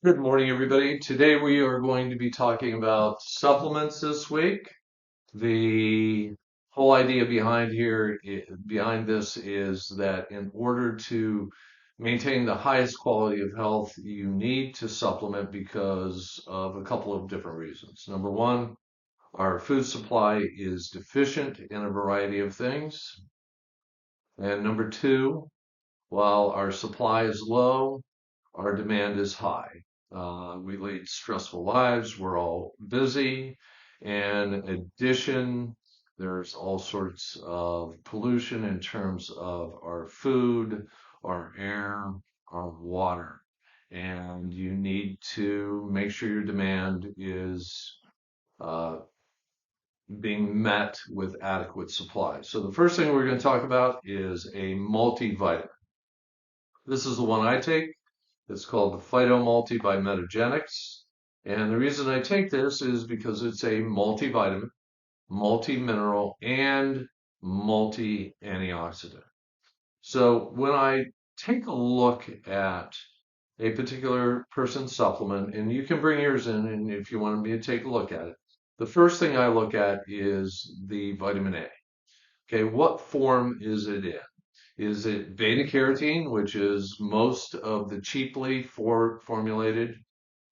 Good morning, everybody. Today we are going to be talking about supplements this week. The whole idea behind this is that in order to maintain the highest quality of health, you need to supplement because of a couple of different reasons. Number one, our food supply is deficient in a variety of things. And number two, while our supply is low, our demand is high. We lead stressful lives. We're all busy. And in addition, there's all sorts of pollution in terms of our food, our air, our water. And you need to make sure your demand is uh, being met with adequate supply. So the first thing we're going to talk about is a multivitamin. This is the one I take. It's called the Phyto Multi by Metagenics. And the reason I take this is because it's a multivitamin, multimineral, and multi-antioxidant. So when I take a look at a particular person's supplement, and you can bring yours in, and if you want me to take a look at it, the first thing I look at is the vitamin A. Okay, what form is it in? Is it beta carotene, which is most of the cheaply formulated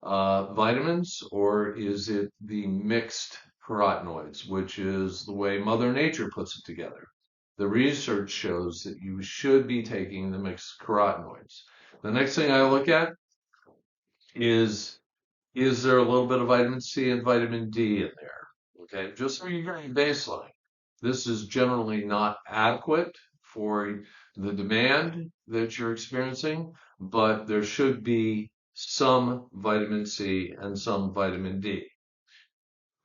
vitamins, or is it the mixed carotenoids, which is the way Mother Nature puts it together? The research shows that you should be taking the mixed carotenoids. The next thing I look at is there a little bit of vitamin C and vitamin D in there? Okay, just so you're getting baseline. This is generally not adequate for the demand that you're experiencing, but there should be some vitamin C and some vitamin D.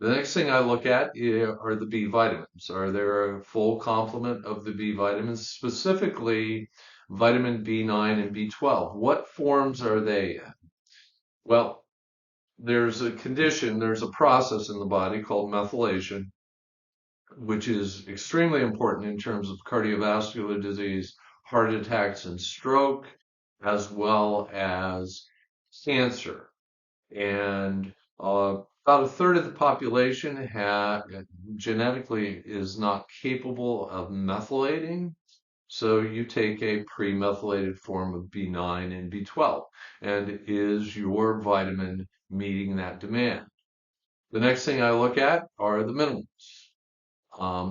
The next thing I look at are the B vitamins. Are there a full complement of the B vitamins, specifically vitamin B9 and B12? What forms are they in? Well, there's a process in the body called methylation, which is extremely important in terms of cardiovascular disease, heart attacks, and stroke, as well as cancer. And about a third of the population genetically is not capable of methylating. So you take a pre-methylated form of B9 and B12. And is your vitamin meeting that demand? The next thing I look at are the minerals.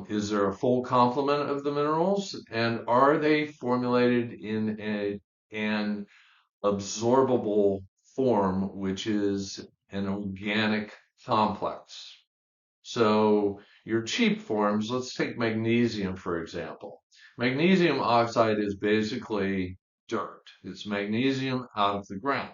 Is there a full complement of the minerals? And are they formulated in an absorbable form, which is an organic complex? So your cheap forms, let's take magnesium, for example. Magnesium oxide is basically dirt. It's magnesium out of the ground.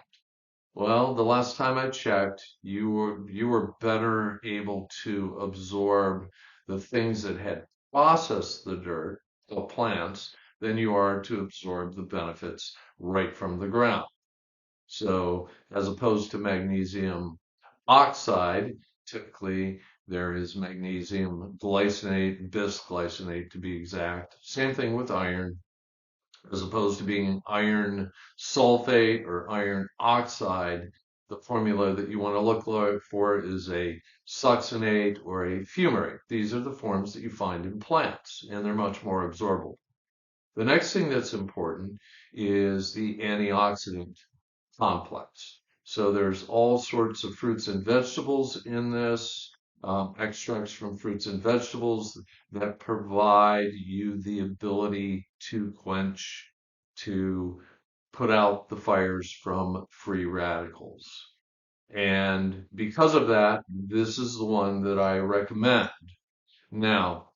Well, the last time I checked, you were better able to absorb the things that had processed the dirt, the plants, than you are to absorb the benefits right from the ground. So, as opposed to magnesium oxide, typically there is magnesium glycinate, bisglycinate to be exact. Same thing with iron, as opposed to being iron sulfate or iron oxide. The formula that you want to look for is a succinate or a fumarate. These are the forms that you find in plants, and they're much more absorbable. The next thing that's important is the antioxidant complex. So there's all sorts of fruits and vegetables in this, extracts from fruits and vegetables that provide you the ability to quench, to put out the fires from free radicals. And because of that, this is the one that I recommend. Now,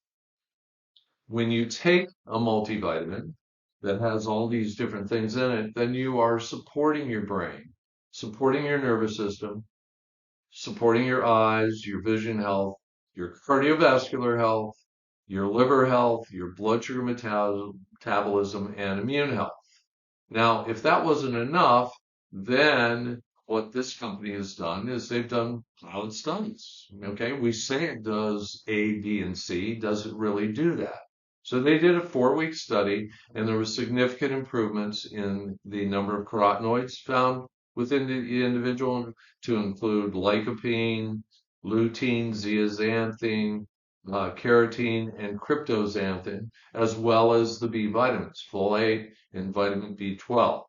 when you take a multivitamin that has all these different things in it, then you are supporting your brain, supporting your nervous system, supporting your eyes, your vision health, your cardiovascular health, your liver health, your blood sugar metabolism, and immune health. Now, if that wasn't enough, then what this company has done is they've done pilot studies. Okay, we say it does A, B, and C. Does it really do that? So they did a 4-week study, and there was significant improvements in the number of carotenoids found within the individual to include lycopene, lutein, zeaxanthin, carotene, and cryptoxanthin, as well as the B vitamins, folate and vitamin B12.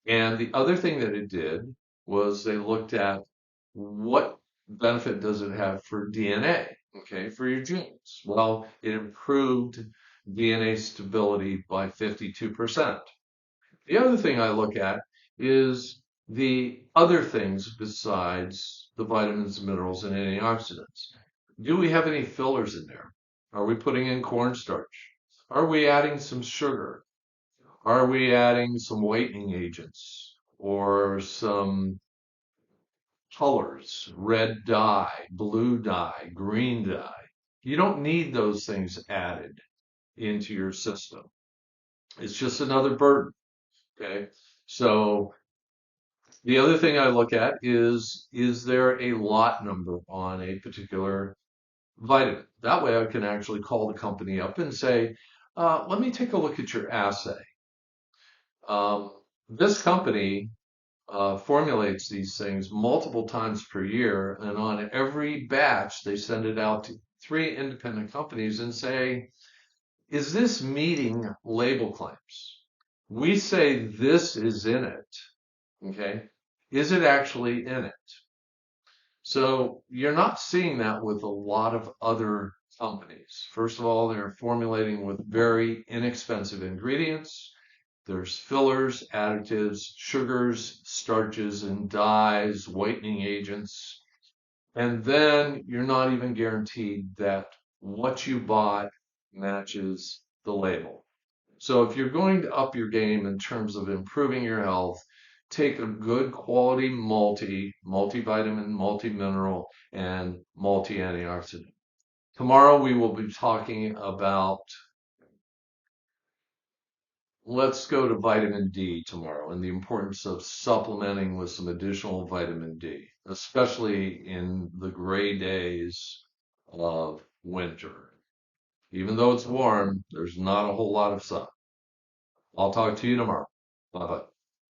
And the other thing that it did was they looked at what benefit does it have for DNA, okay, for your genes? Well, it improved DNA stability by 52%. The other thing I look at is the other things besides the vitamins, minerals, and antioxidants. Do we have any fillers in there? Are we putting in cornstarch? Are we adding some sugar? Are we adding some whitening agents or some colors, red dye, blue dye, green dye? You don't need those things added into your system. It's just another burden. Okay. So the other thing I look at is there a lot number on a particular vitamin? That way I can actually call the company up and say, let me take a look at your assay. This company formulates these things multiple times per year, and on every batch, they send it out to 3 independent companies and say, is this meeting label claims? We say this is in it. Okay. Is it actually in it? So you're not seeing that with a lot of other companies. First of all, they're formulating with very inexpensive ingredients. There's fillers, additives, sugars, starches, and dyes, whitening agents. And then you're not even guaranteed that what you bought matches the label. So if you're going to up your game in terms of improving your health, take a good quality multivitamin, multimineral, and multi-antioxidant. Tomorrow we will be talking about, let's go to vitamin D tomorrow and the importance of supplementing with some additional vitamin D, especially in the gray days of winter. Even though it's warm, there's not a whole lot of sun. I'll talk to you tomorrow. Bye bye.